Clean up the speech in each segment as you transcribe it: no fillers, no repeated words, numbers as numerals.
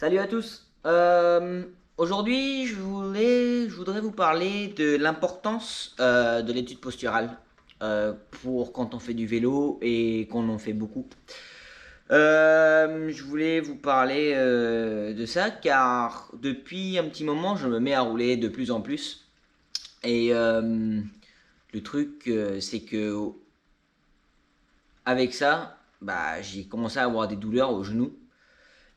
Salut à tous. Aujourd'hui, je voudrais vous parler de l'importance de l'étude posturale pour quand on fait du vélo et qu'on en fait beaucoup. Je voulais vous parler de ça car depuis un petit moment, je me mets à rouler de plus en plus. Et le truc, c'est que avec ça, bah, j'ai commencé à avoir des douleurs aux genoux.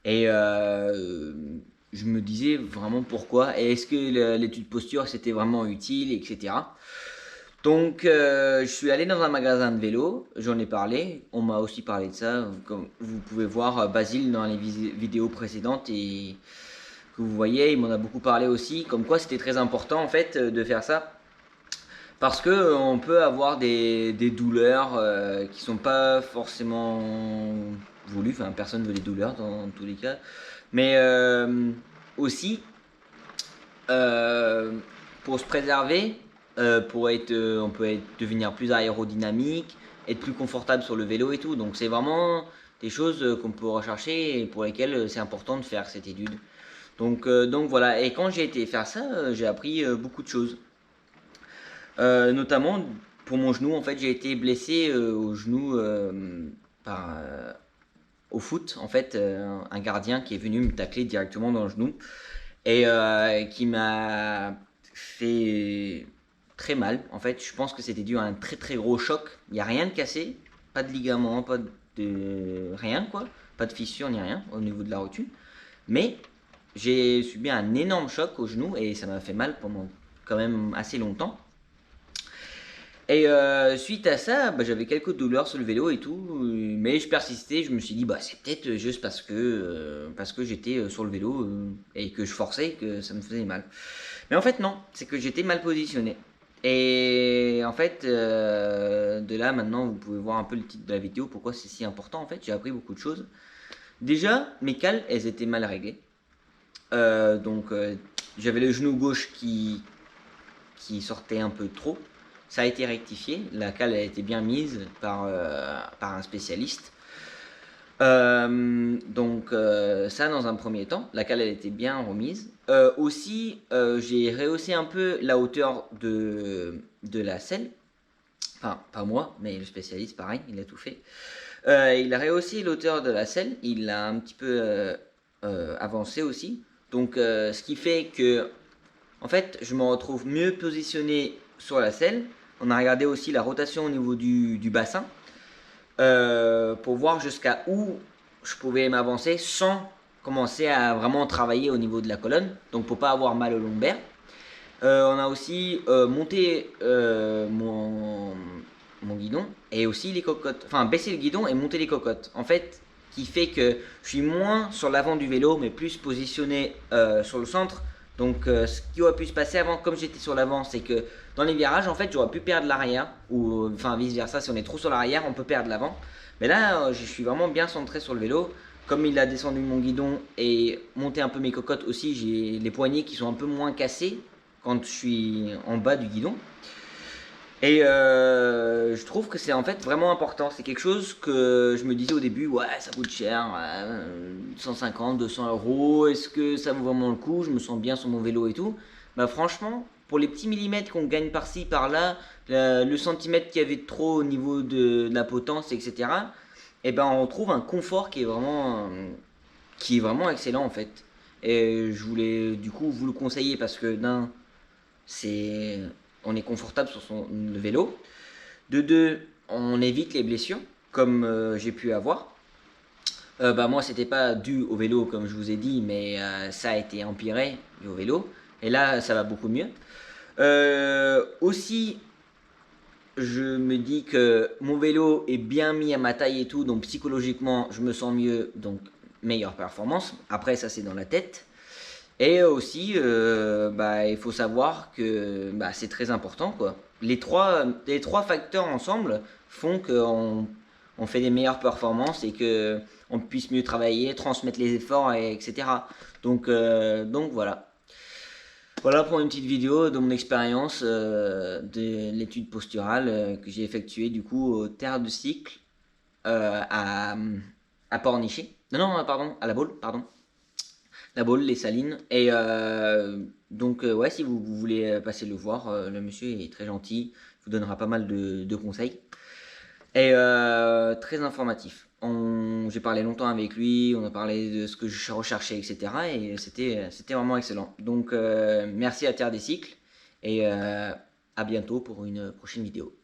Et je me disais vraiment pourquoi, et est-ce que l'étude posture c'était vraiment utile, etc. Donc je suis allé dans un magasin de vélo, j'en ai parlé, on m'a aussi parlé de ça, comme vous pouvez voir Basile dans les vidéos précédentes et que vous voyez, il m'en a beaucoup parlé aussi, comme quoi c'était très important en fait de faire ça. Parce que on peut avoir des douleurs qui sont pas forcément voulues, enfin personne veut des douleurs dans tous les cas, mais aussi, euh, pour se préserver, on peut devenir plus aérodynamique, être plus confortable sur le vélo et tout. Donc c'est vraiment des choses qu'on peut rechercher et pour lesquelles c'est important de faire cette étude. Donc voilà, et quand j'ai été faire ça, j'ai appris beaucoup de choses. Notamment pour mon genou, en fait j'ai été blessé au genou au foot, en fait, un gardien qui est venu me tacler directement dans le genou et qui m'a fait très mal. En fait, je pense que c'était dû à un très très gros choc. Il n'y a rien de cassé, pas de ligament, pas de rien quoi, pas de fissure ni rien au niveau de la rotule. Mais j'ai subi un énorme choc au genou et ça m'a fait mal pendant quand même assez longtemps. Et suite à ça, bah, j'avais quelques douleurs sur le vélo et tout, mais je persistais. Je me suis dit, bah, c'est peut-être juste parce que j'étais sur le vélo et que je forçais que ça me faisait mal. Mais en fait, non, c'est que j'étais mal positionné. Et en fait, de là maintenant, vous pouvez voir un peu le titre de la vidéo, pourquoi c'est si important. En fait, j'ai appris beaucoup de choses. Déjà, mes cales, elles étaient mal réglées. Donc, j'avais le genou gauche qui sortait un peu trop. Ça a été rectifié, la cale a été bien mise par un spécialiste. Ça dans un premier temps, la cale elle était bien remise. Aussi, j'ai rehaussé un peu la hauteur de la selle. Enfin, pas moi, mais le spécialiste, pareil, il a tout fait. Il a rehaussé l'auteur de la selle, il a un petit peu avancé aussi. Donc, ce qui fait que en fait, je me retrouve mieux positionné sur la selle. On a regardé aussi la rotation au niveau du bassin pour voir jusqu'à où je pouvais m'avancer sans commencer à vraiment travailler au niveau de la colonne. Donc pour pas avoir mal au lombaire. On a aussi monté mon guidon et aussi les cocottes. Enfin, baisser le guidon et monter les cocottes. En fait, qui fait que je suis moins sur l'avant du vélo, mais plus positionné sur le centre. Donc, ce qui aurait pu se passer avant, comme j'étais sur l'avant, c'est que dans les virages, en fait, j'aurais pu perdre l'arrière, ou enfin vice versa. Si on est trop sur l'arrière, on peut perdre l'avant. Mais là, je suis vraiment bien centré sur le vélo. Comme il a descendu mon guidon et monté un peu mes cocottes aussi, j'ai les poignets qui sont un peu moins cassés quand je suis en bas du guidon. Et je trouve que c'est en fait vraiment important. C'est quelque chose que je me disais au début, ouais, ça coûte cher, 150, 200 euros. Est-ce que ça vaut vraiment le coup? Je me sens bien sur mon vélo et tout. Bah franchement, pour les petits millimètres qu'on gagne par-ci, par-là, le centimètre qu'il y avait de trop au niveau de la potence, etc. Et ben on trouve un confort qui est vraiment excellent en fait. Et je voulais du coup vous le conseiller parce que d'un, c'est on est confortable sur le vélo. De deux, on évite les blessures comme j'ai pu avoir. Bah moi c'était pas dû au vélo comme je vous ai dit, mais ça a été empiré dû au vélo. Et là ça va beaucoup mieux. Aussi, je me dis que mon vélo est bien mis à ma taille et tout, donc psychologiquement je me sens mieux, donc meilleure performance. Après ça c'est dans la tête. Et aussi, bah, il faut savoir que bah, c'est très important, quoi. Les trois facteurs ensemble font qu'on on fait des meilleures performances et que on puisse mieux travailler, transmettre les efforts, etc. Donc voilà. Voilà pour une petite vidéo de mon expérience de l'étude posturale que j'ai effectuée du coup au terre de cycle euh, à, à Pornichet. Non, non, pardon, à la Baule, pardon. La Baule, les Salines. Et donc, ouais, si vous voulez passer le voir, le monsieur est très gentil, il vous donnera pas mal de conseils. Et très informatif. J'ai parlé longtemps avec lui, on a parlé de ce que je recherchais, etc. Et c'était vraiment excellent. Donc, merci à Terre des Cycles et à bientôt pour une prochaine vidéo.